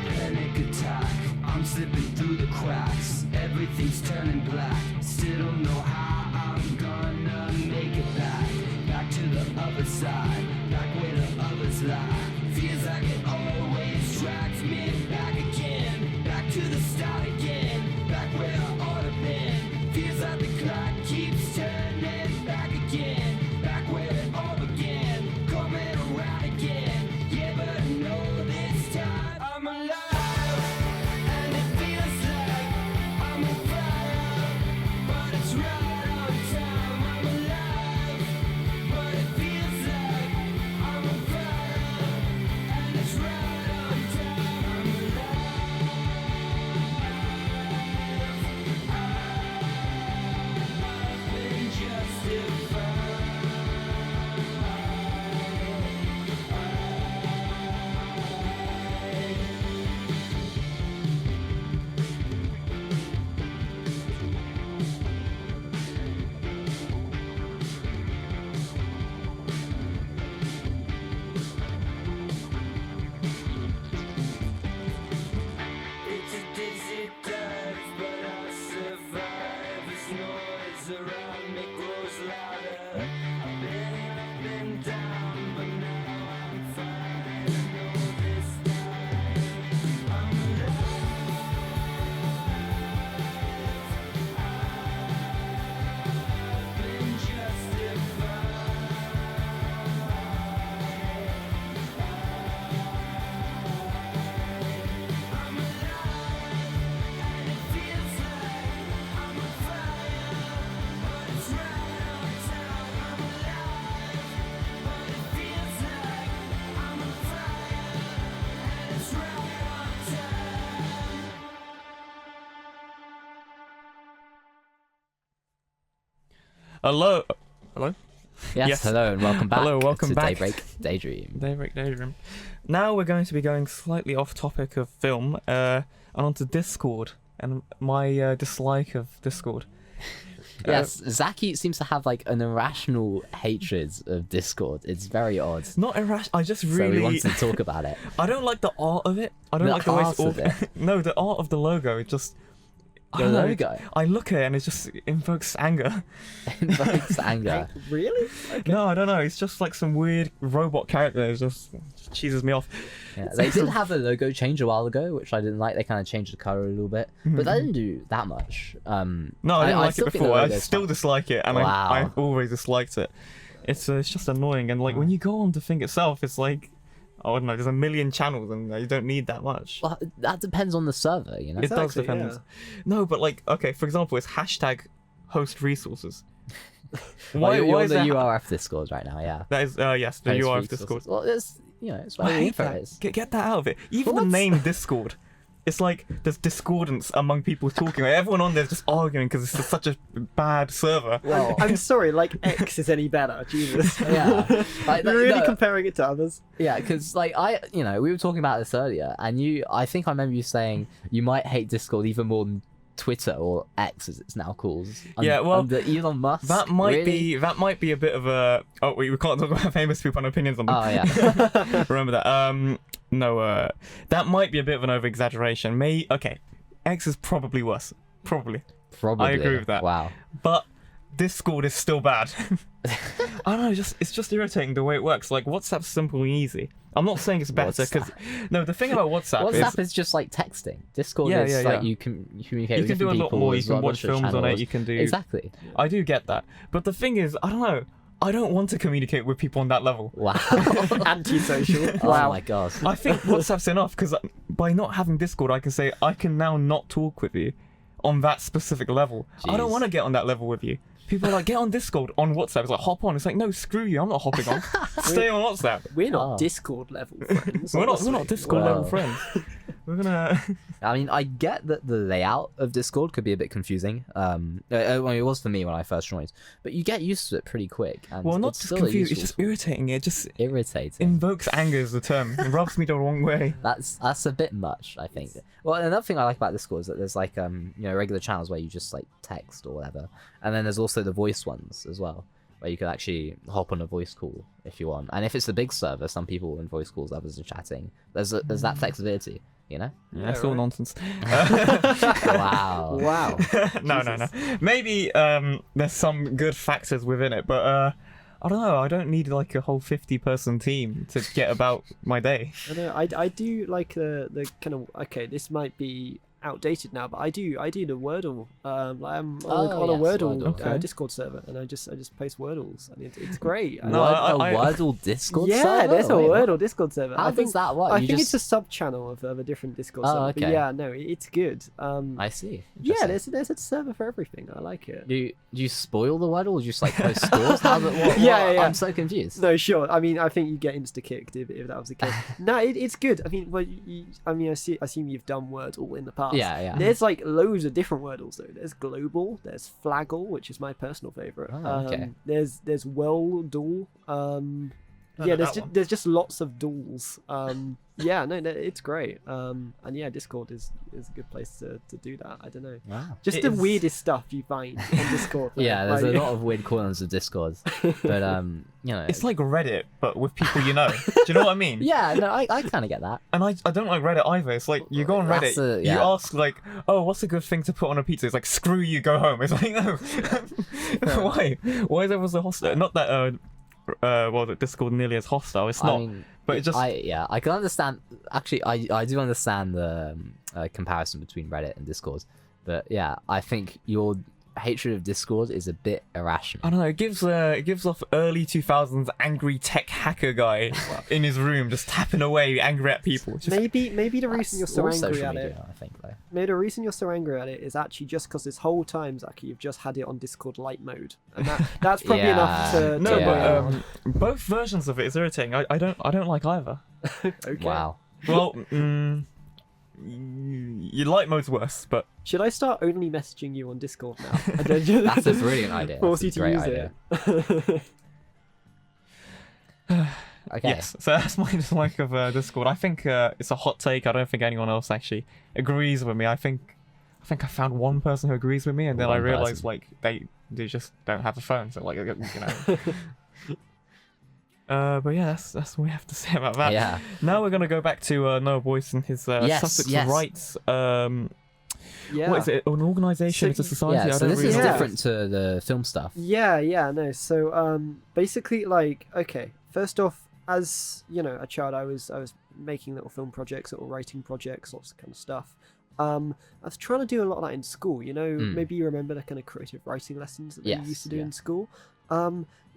Panic attack, I'm slipping through the cracks. Everything's turning black. Still don't know how I'm gonna make it back. Back to the other side, back where the others lie. Feels like it always drags me back again. Back to the start again, back where I ought to been. Feels like the clock keeps turning back again. Back where it all began, coming around again. Yeah, but I know this time I'm alive. And it feels like I'm on fire, but it's right on time. I'm alive, but it feels like I'm on fire, and it's right on time. I'm alive. I've been justified. It's a dizzy dive, but I'll survive. This noise around me grows louder. I've been up and down, but now I'm fine. I know this time I'm alive. I've been justified. I'm alive, and it feels like I'm on fire, but it's right on time. I'm alive, but it feels like I'm on fire, and it's right on time. Hello? Hello? Yes, Yes. hello and welcome back. Hello, welcome to back. Daybreak Daydream. Daybreak Daydream. Now we're going to be going slightly off topic of film and onto Discord and my dislike of Discord. Yes, Zaki seems to have like an irrational hatred of Discord. It's very odd. It's not irrational. I just So we really. wanted to talk about it. I don't like the art of it. I don't The like the way art it's of it? No, the art of the logo. It just. I The don't know, logo? I look at it and it just invokes anger. Invokes anger. Really? Okay. No, I don't know. It's just like some weird robot character. It just cheeses me off. Yeah, they did have a logo change a while ago, which I didn't like. They kind of changed the color a little bit, but that didn't do that much. No, I didn't like it still think the before. I logo's still fine. dislike it, and Wow. I've always disliked it. It's just annoying, and like when you go on the thing itself, it's like, I don't know, there's a million channels, and you don't need that much. Well, that depends on the server, you know. It does Exactly, depend. yeah. No, but like, okay, for example, it's hashtag host resources. Well, you're is the that? URF Discord right now, yeah. That is, yes, the Host URF resources. Discord. Well, it's, you know, it's I where the hate info that. is. Get that out of it. Even the What? name Discord. it's like there's discordance among people talking. Like, everyone on there's just arguing because it's just such a bad server. Well, I'm sorry, like X is any better, Jesus. yeah. Like, You're really no, comparing it to others. yeah, because like we were talking about this earlier, and I think I remember you saying you might hate Discord even more than Twitter or X as it's now called. Yeah, well, under Elon Musk. That might really? be a bit of a. Oh, we can't talk about famous people and opinions on them. Oh yeah. Remember that. No, that might be a bit of an over exaggeration. Okay, X is probably worse. Probably. Probably. I agree with that. Wow. But Discord is still bad. I don't know, it's just irritating the way it works. Like, WhatsApp's simple and easy. I'm not saying it's better because no, the thing about WhatsApp is just like texting. Discord Yeah, is yeah, like yeah. you communicate. you with can do a different lot people, more. You there's can a watch bunch of films on it. channels. You can do Exactly. I do get that, but the thing is, I don't know. I don't want to communicate with people on that level. Wow. Antisocial. Oh Wow. my god. I think WhatsApp's enough because by not having Discord, I can say I can now not talk with you on that specific level. I don't Jeez. want to get on that level with you. People are like, get on Discord on WhatsApp. It's like, hop on. It's like, no, screw you. I'm not hopping on. Stay on WhatsApp. We're not Oh. Discord level friends. We're not honestly. Discord Wow. level friends. We're gonna. I mean, I get that the layout of Discord could be a bit confusing. It was for me when I first joined, but you get used to it pretty quick. And Well, not it's just still a confused. It's useful just irritating. It just irritating. invokes anger is the term. It rubs me the wrong way. That's a bit much, I think. Well, another thing I like about Discord is that there's like regular channels where you just like text or whatever, and then there's also the voice ones as well, where you can actually hop on a voice call if you want. And if it's a big server, some people in voice calls, others are chatting. There's that flexibility, you know. Yeah, it's all right. nonsense. Wow. Wow. No. Maybe there's some good factors within it, but I don't know. I don't need like a whole 50-person team to get about my day. I know. I do like the kind of this might be outdated now, but I do the Wordle. I'm on a yes, Wordle, Wordle. Okay. Discord server, and I just post Wordles, and it's great. No, I- Wordle Discord yeah, server? there's a Wait, what? Wordle Discord server. How I think does that work? I You think just... it's a sub channel of a different Discord Oh, server. But okay. yeah, no, it's good. I see. Yeah, Interesting. there's a server for everything. I like it. Do you spoil the Wordle or just like post scores? How's it? Yeah. I'm so confused. No, sure. I mean, I think you get insta kicked if that was the case. No, it's good. I mean, well, I assume you've done Wordle in the past. Yeah. There's like loads of different Wordles though. There's Global. There's Flaggle, which is my personal favorite. Oh, okay. There's Worldle. Yeah, there's just lots of duels. Yeah, no, it's great. And yeah, Discord is a good place to do that. I don't know. Wow. Just It the is- weirdest stuff you find on Discord. though. Yeah, there's Like- a lot of weird corners of Discord, but It's like Reddit, but with people you know. Do you know what I mean? yeah, no, I kind of get that. And I don't like Reddit either. It's like you go on Reddit, That's you yeah. ask like, "Oh, what's a good thing to put on a pizza?" It's like, "Screw you, go home." It's like, no, why? Why is everyone so hostile? Not that the Discord nearly as hostile. It's not. I mean, but it just I can understand. Actually, I do understand the comparison between Reddit and Discord, but yeah, I think your hatred of Discord is a bit irrational. I don't know. It gives off early 2000s angry tech hacker guy in his room just tapping away, angry at people. It's just, maybe the reason you're That's so all angry social at media, it. I think, though. Maybe the reason you're so angry at it is actually just because this whole time, Zaki, you've just had it on Discord light mode, and that's probably enough to. no, Yeah. but both versions of it is irritating. I don't like either. Okay. Wow. Well, your light mode's worse, but Should I start only messaging you on Discord now? And then just That's a brilliant idea. force That's you a to great use idea. it. Okay. yes. So that's my dislike of Discord. I think it's a hot take. I don't think anyone else actually agrees with me. I think I found one person who agrees with me, and then I One realized person. like they just don't have a phone. So like you know. But yeah, that's what we have to say about that. Yeah. Now we're gonna go back to Noah Boyce and his Yes, Sussex yes. Rights. Yeah. What is it? An organisation? So- It's a society. Yeah, I so don't this really is know. Yeah. different to the film stuff. Yeah, no. So basically, like, okay, first off, as you know, a child, I was making little film projects, little writing projects, lots of kind of stuff. I was trying to do a lot of that in school. You know, maybe you remember the kind of creative writing lessons that we Yes, used to do yeah. in school.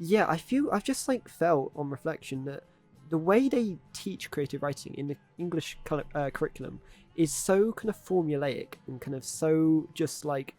Yeah, I've just like felt on reflection that the way they teach creative writing in the English curriculum is so kind of formulaic and kind of so just like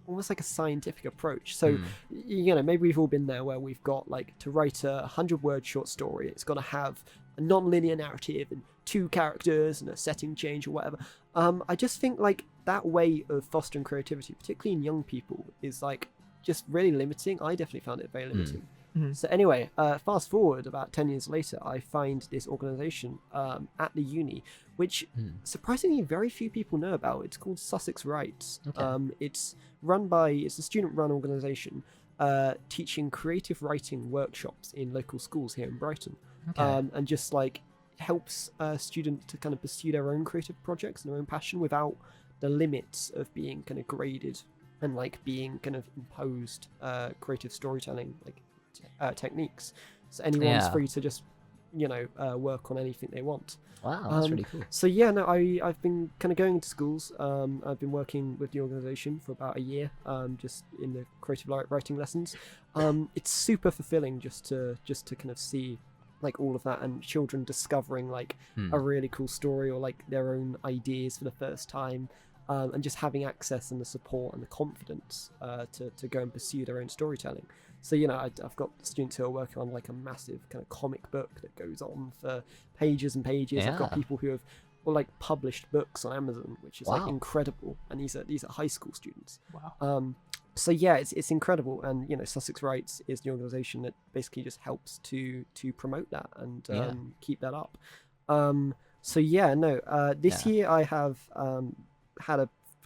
almost like a scientific approach. So you know, maybe we've all been there where we've got like to write a 100-word short story. It's got to have a non-linear narrative and 2 characters and a setting change or whatever. I just think like that way of fostering creativity, particularly in young people, is like just really limiting. I definitely found it very limiting. So anyway, fast forward about 10 years later, I find this organization at the uni, which surprisingly very few people know about. It's called Sussex Writes. It's a student-run organization teaching creative writing workshops in local schools here in Brighton. And just like helps students to kind of pursue their own creative projects and their own passion without the limits of being kind of graded and like being kind of imposed creative storytelling like techniques. So anyone's free to just work on anything they want. Wow, that's really cool. So yeah, no, I've been kind of going into schools. I've been working with the organization for about a year, just in the creative writing lessons. It's super fulfilling just to kind of see like all of that and children discovering like a really cool story or like their own ideas for the first time. And just having access and the support and the confidence to go and pursue their own storytelling. So, I've got students who are working on like a massive kind of comic book that goes on for pages and pages. I've got people who have like published books on Amazon, which is like incredible. And these are high school students. Wow. So yeah, it's incredible. And, Sussex Writes is the organisation that basically just helps to promote that and keep that up. This year I have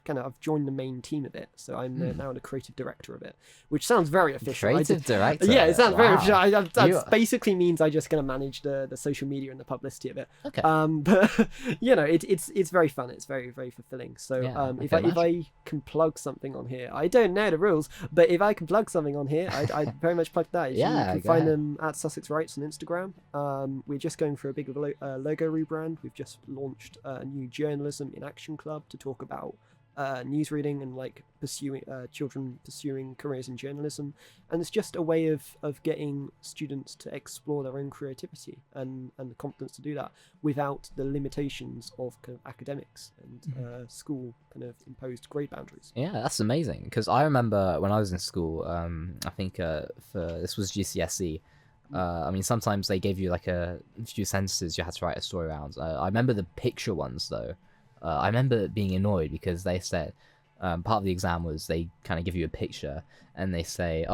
I've joined the main team of it, so I'm now the creative director of it, which sounds very official. Creative director? Yeah, it sounds very official. That basically means I just going to manage the social media and the publicity of it. Okay. But it's very fun. It's very, very fulfilling. So if I can plug something on here, I don't know the rules, but if I can plug something on here, I'd very much plug that. You can find them at Sussex Writes on Instagram. We're just going for a big logo rebrand. We've just launched a new journalism in action club to talk about news reading and like children pursuing careers in journalism, and it's just a way of getting students to explore their own creativity and the confidence to do that without the limitations of kind of academics and school kind of imposed grade boundaries. Yeah, that's amazing, because I remember when I was in school, I think this was GCSE. I mean, sometimes they gave you like a few sentences you had to write a story around. I remember the picture ones though. I remember being annoyed because they said part of the exam was they kind of give you a picture and they say,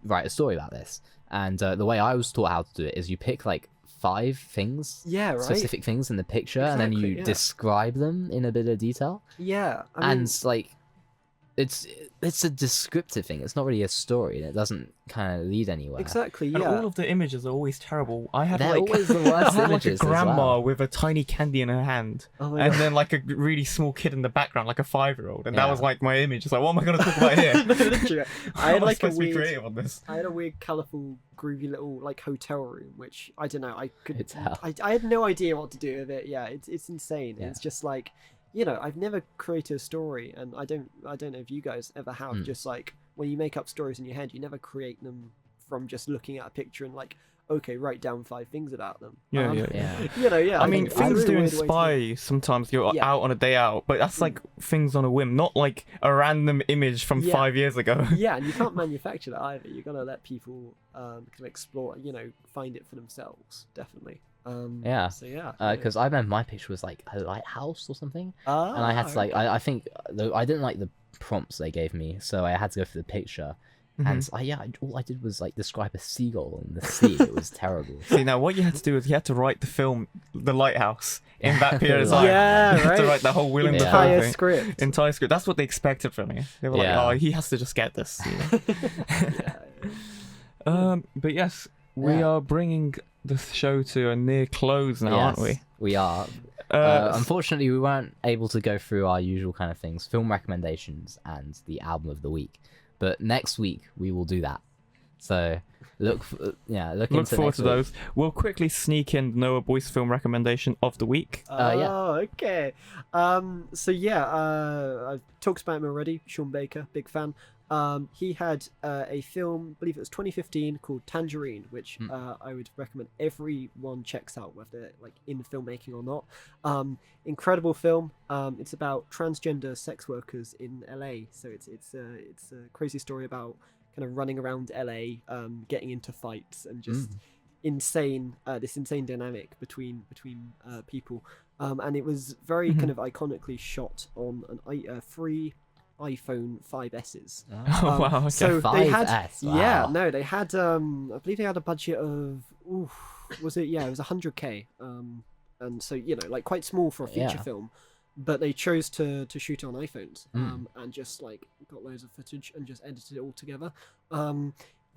write a story about this. And the way I was taught how to do it is you pick like 5 things, specific things in the picture, and then you describe them in a bit of detail. Yeah, it's a descriptive thing. It's not really a story, and it doesn't kind of lead anywhere. Exactly, yeah. And all of the images are always terrible. They're always the worst images like a grandma as well. with a tiny candy in her hand, and then like a really small kid in the background, like a 5-year-old, and that was like my image. It's like, what am I going to talk about here? Literally. I had like supposed to be creative on this. I had a weird, colourful, groovy little like hotel room, which I don't know. I had no idea what to do with it. Yeah, it's insane. Yeah. It's just like, I've never created a story, and I don't know if you guys ever have. Just like when you make up stories in your head, you never create them from just looking at a picture and like, okay, write down 5 things about them. Yeah. I mean, things do inspire you sometimes. You're out on a day out, but that's like things on a whim, not like a random image from 5 years ago. Yeah, and you can't manufacture that either. You're gonna let people kind of explore, find it for themselves. Definitely. Because I remember my picture was like a lighthouse or something, and I had to like I think I didn't like the prompts they gave me, so I had to go for the picture. And all I did was like describe a seagull in the sea. It was terrible. See, now what you had to do is you had to write the film The Lighthouse in that period of time. Yeah, you had to write the whole William Dafoe entire thing. script. Entire script. That's what they expected from me. They were like, oh, he has to just get this. But yes, we are bringing the show to a near close now, aren't we? We are. Unfortunately, we weren't able to go through our usual kind of things, film recommendations and the album of the week. But next week we will do that. So look forward to those. We'll quickly sneak in Noah Boyce film recommendation of the week. Okay. I've talked about him already. Sean Baker, big fan. He had a film, I believe it was 2015, called Tangerine, which I would recommend everyone checks out, whether they're like in filmmaking or not. Incredible film. It's about transgender sex workers in LA. So it's a crazy story about kind of running around LA, getting into fights and just insane dynamic between people. And it was very kind of iconically shot on a free iPhone 5S's. Oh, wow. Okay. So they had, 5S, wow. yeah, no, they had, I believe they had a budget of, was it? Yeah, it was 100K. And so, you know, like quite small for a feature film, but they chose to shoot it on iPhones, and just like got loads of footage and just edited it all together.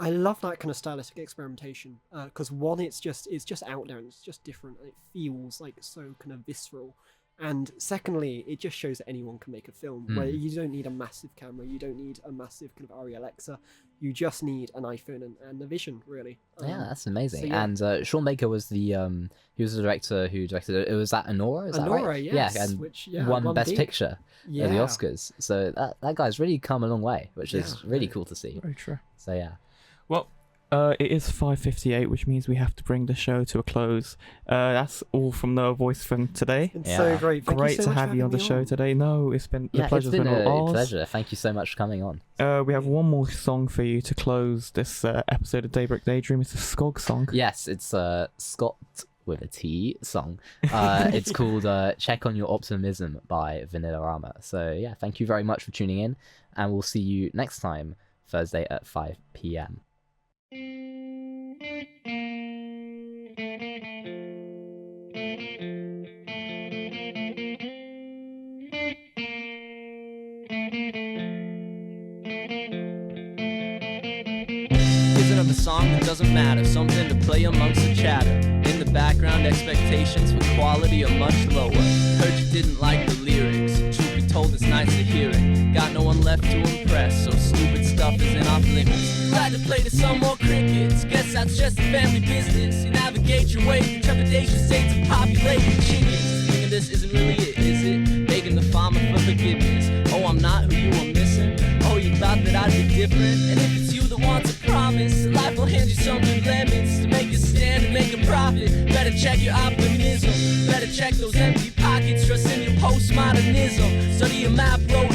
I love that kind of stylistic experimentation, because one, it's just out there and it's just different and it feels like so kind of visceral. And secondly, it just shows that anyone can make a film where you don't need a massive camera, you don't need a massive kind of Arri Alexa, you just need an iPhone and a vision, really. Yeah, that's amazing. so yeah. And Sean Baker was he was the director who directed it. It was that Anora, is that right? Anora, yes, Yeah, and which won Best big. Picture at the Oscars. So that guy's really come a long way, which is really cool to see. Very true. So yeah. Well, it is 5:58, which means we have to bring the show to a close. That's all from Noah Boyce from today. It's so great. Thank Great you so to much have for you on the having show me today. No, it's been the pleasure's It's been been all a ours. pleasure. Thank you so much for coming on. We have one more song for you to close this episode of Daybreak Daydream. It's a Skog song. Yes, it's a Scott with a T song. It's called Check on Your Optimism by Vanilla Rama. So yeah, thank you very much for tuning in, and we'll see you next time, Thursday at 5 p.m. Of a song that doesn't matter, something to play amongst the chatter. In the background, expectations for quality are much lower. Heard you didn't like the lyrics, truth be told it's nice to hear it. Got no one left to impress, so stupid stuff is in off limits. Glad to play to some more crickets, guess that's just a family business. You navigate your way through trepidation states of populated genius. Thinking this isn't really it, is it? Begging the farmer for forgiveness. Oh, I'm not who you were missing. Oh, you thought that I'd be different. And if it's you that wants a promise, life will hand you some new lemons to make you stand and make a profit. Better check your optimism. Better check those empty pockets. Trust in your postmodernism. Study your map, road